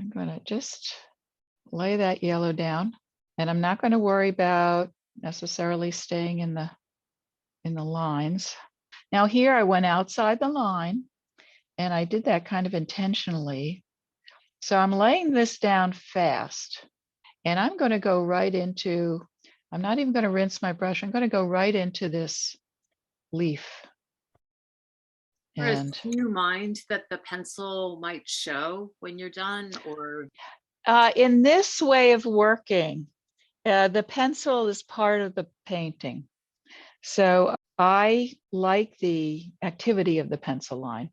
I'm going to just lay that yellow down, and I'm not going to worry about necessarily staying in the lines. Now here I went outside the line, and I did that kind of intentionally. So I'm laying this down fast, and I'm going to go right into, I'm not even going to rinse my brush. I'm going to go right into this leaf. And do you mind that the pencil might show when you're done, or? in this way of working, the pencil is part of the painting. So I like the activity of the pencil line.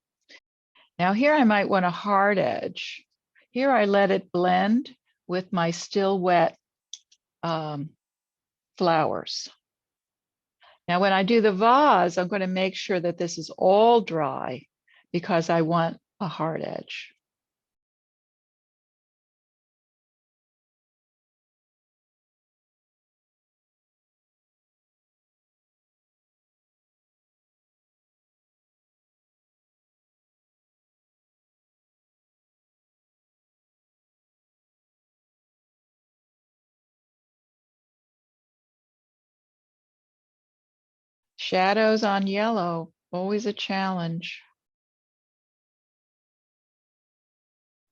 Now here I might want a hard edge. Here I let it blend with my still wet flowers. Now when I do the vase, I'm going to make sure that this is all dry because I want a hard edge. Shadows on yellow, always a challenge.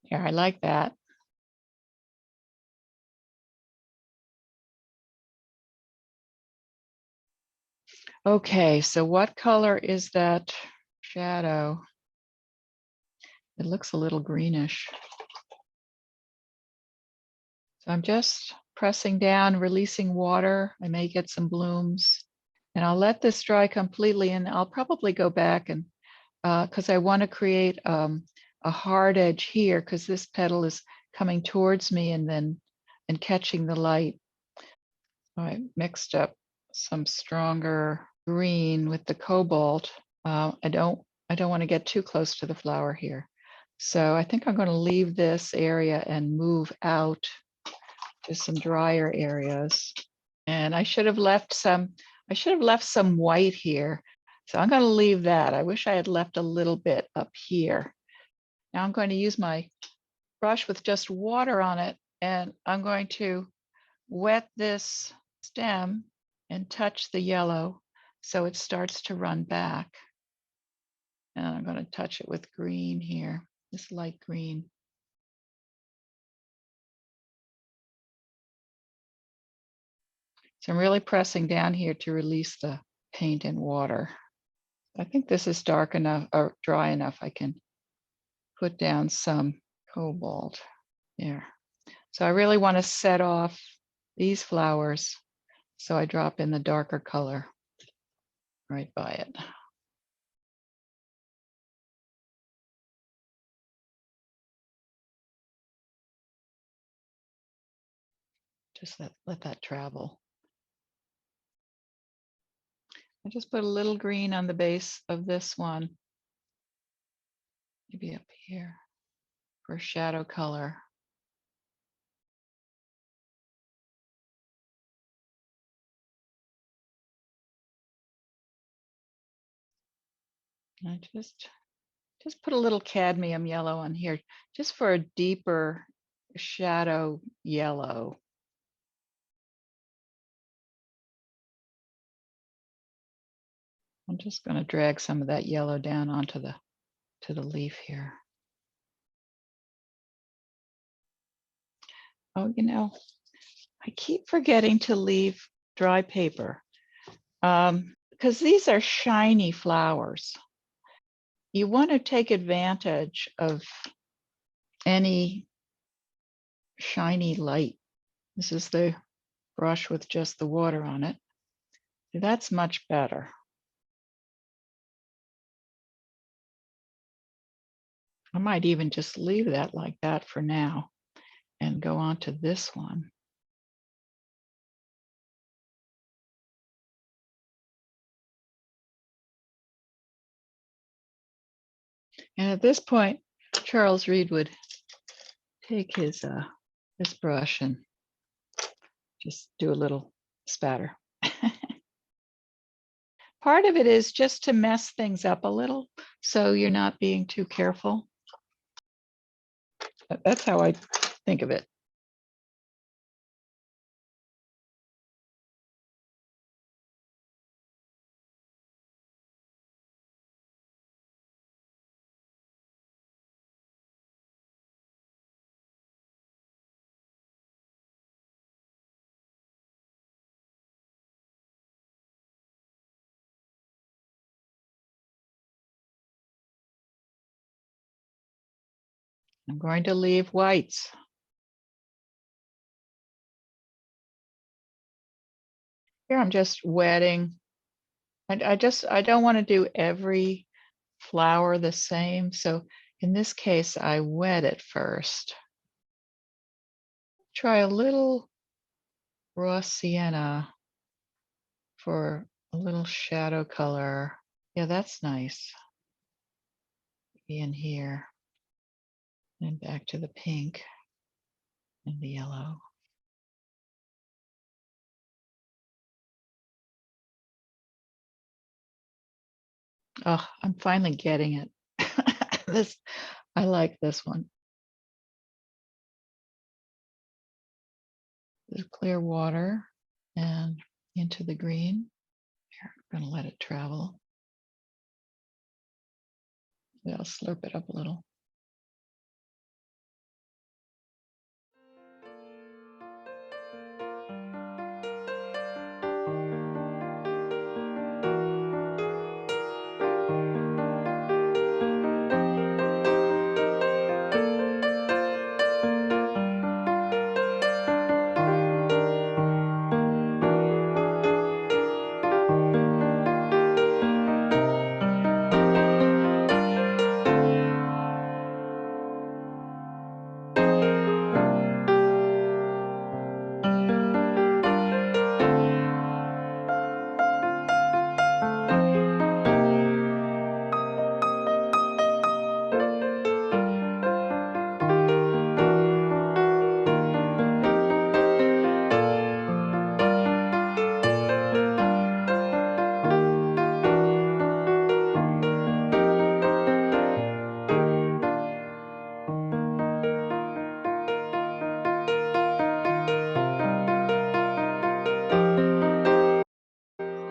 Here, I like that. Okay, so what color is that shadow? It looks a little greenish. So I'm just pressing down, releasing water. I may get some blooms, and I'll let this dry completely, and I'll probably go back and because I want to create a hard edge here because this petal is coming towards me and catching the light. So I mixed up some stronger green with the cobalt. I don't want to get too close to the flower here. So I think I'm going to leave this area and move out to some drier areas. And I should have left some white here. So I'm going to leave that. I wish I had left a little bit up here. Now I'm going to use my brush with just water on it, and I'm going to wet this stem and touch the yellow so it starts to run back. And I'm going to touch it with green here, this light green. So I'm really pressing down here to release the paint and water. I think this is dark enough or dry enough. I can put down some cobalt there. So I really want to set off these flowers. So I drop in the darker color right by it. Just let that travel. I just put a little green on the base of this one. Maybe up here for shadow color. I just put a little cadmium yellow on here just for a deeper shadow yellow. I'm just going to drag some of that yellow down onto the leaf here. Oh, you know, I keep forgetting to leave dry paper because these are shiny flowers. You want to take advantage of any shiny light. This is the brush with just the water on it. That's much better. I might even just leave that like that for now and go on to this one. And at this point, Charles Reed would take his brush and just do a little spatter. Part of it is just to mess things up a little, so you're not being too careful. That's how I think of it. I'm going to leave whites. Here I'm just wetting. I don't want to do every flower the same. So in this case, I wet it first. Try a little raw sienna for a little shadow color. Yeah, that's nice. In here. And back to the pink and the yellow. Oh, I'm finally getting it. I like this one. There's clear water and into the green. Here, I'm going to let it travel. I'll slurp it up a little.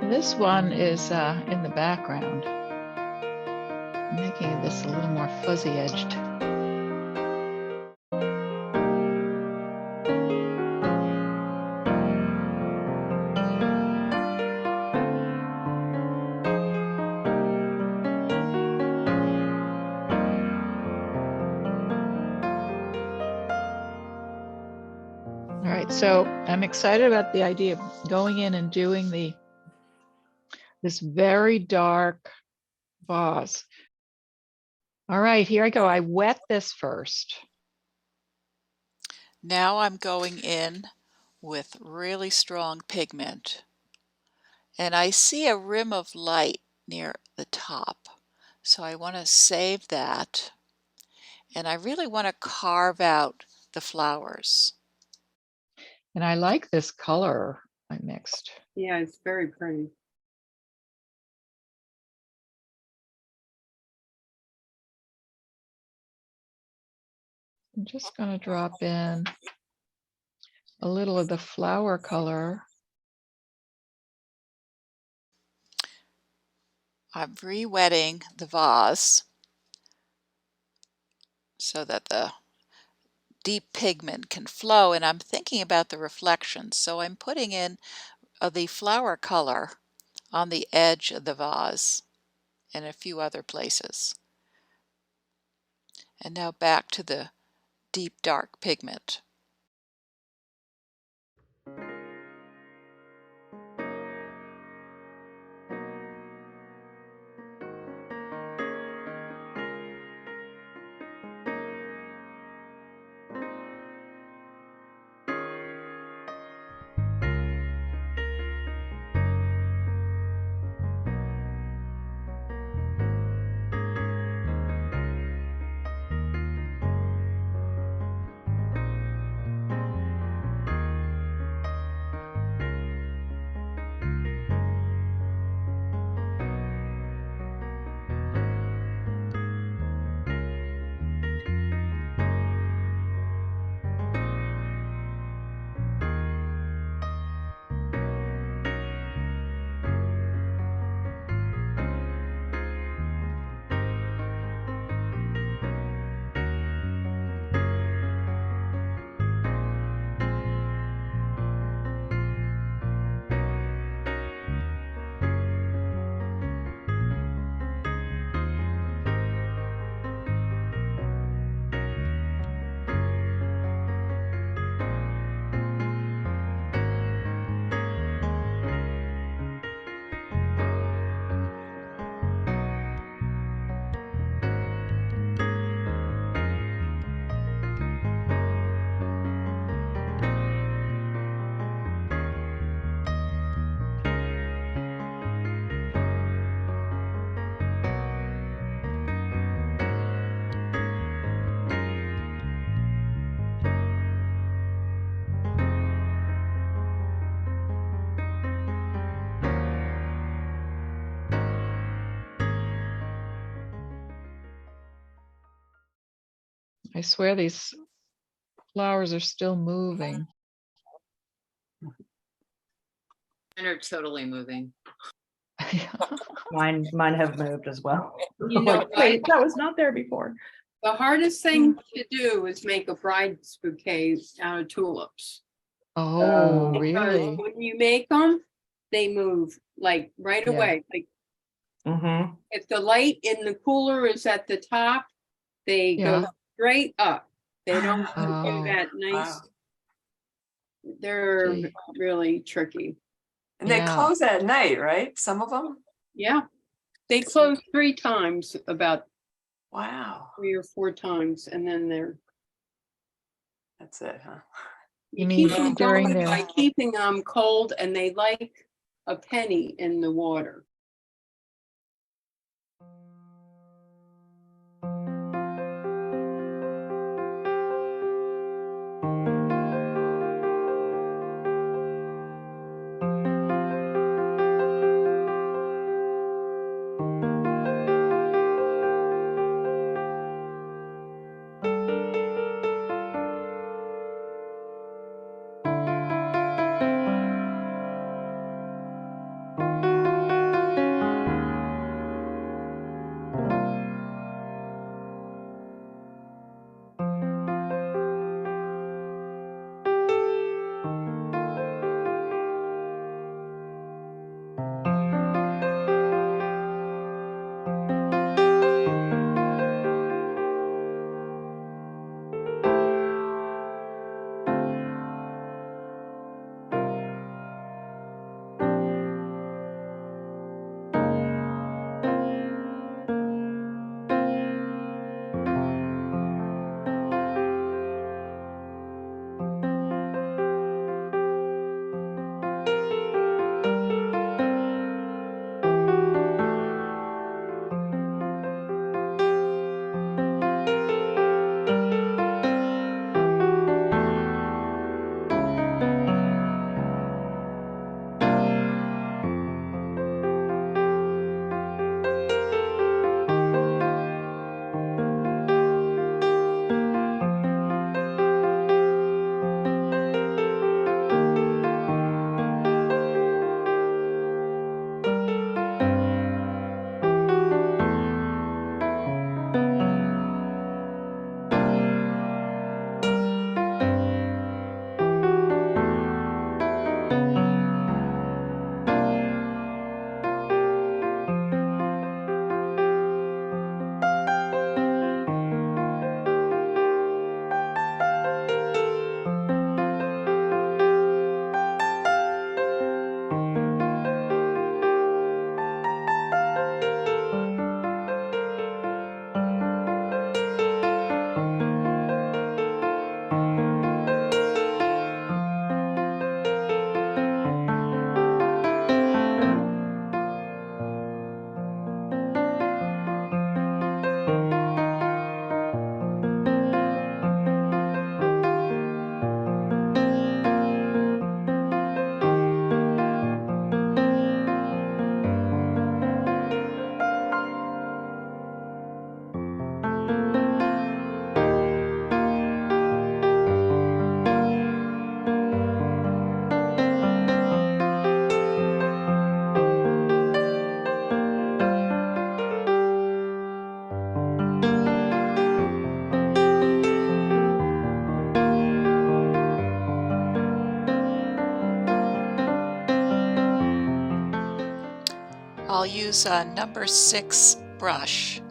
This one is in the background, making this a little more fuzzy edged. All right, so I'm excited about the idea of going in and doing this very dark vase. All right, here I go. I wet this first. Now I'm going in with really strong pigment, and I see a rim of light near the top, so I want to save that, and I really want to carve out the flowers. And I like this color I mixed. Yeah, it's very pretty. I'm just going to drop in a little of the flower color. I'm re-wetting the vase so that the deep pigment can flow, and I'm thinking about the reflections, so I'm putting in the flower color on the edge of the vase and a few other places. And now back to the deep dark pigment. I swear these flowers are still moving. Mine are totally moving. Mine have moved as well. You know, Like, wait, that was not there before. The hardest thing to do is make a bride's bouquet out of tulips. Oh, Because really? when you make them, they move like right Yeah. away. Like Mm-hmm. if the light in the cooler is at the top, they Yeah. go straight up. They don't do Oh. that nice. Wow. They're Gee. really tricky. And they Yeah. close at night, right? Some of them? Yeah. They close 3 times, about Wow. 3 or 4 times, and then they're. That's it, huh? You keep mean them during going by their, keeping them cold, and they like a penny in the water. I'll use a number 6 brush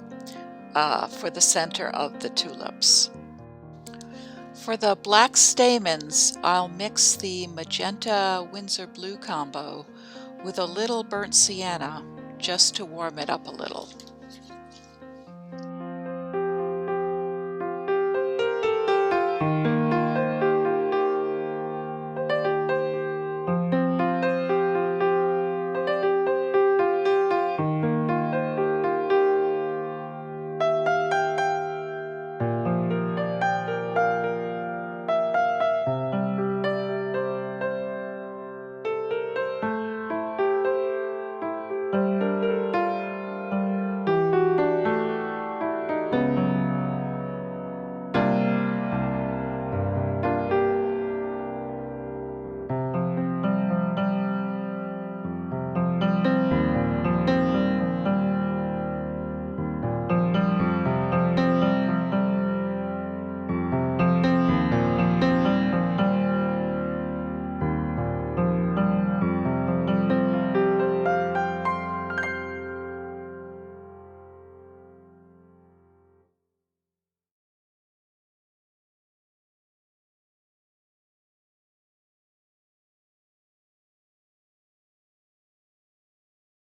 for the center of the tulips. For the black stamens, I'll mix the magenta Winsor blue combo with a little burnt sienna just to warm it up a little.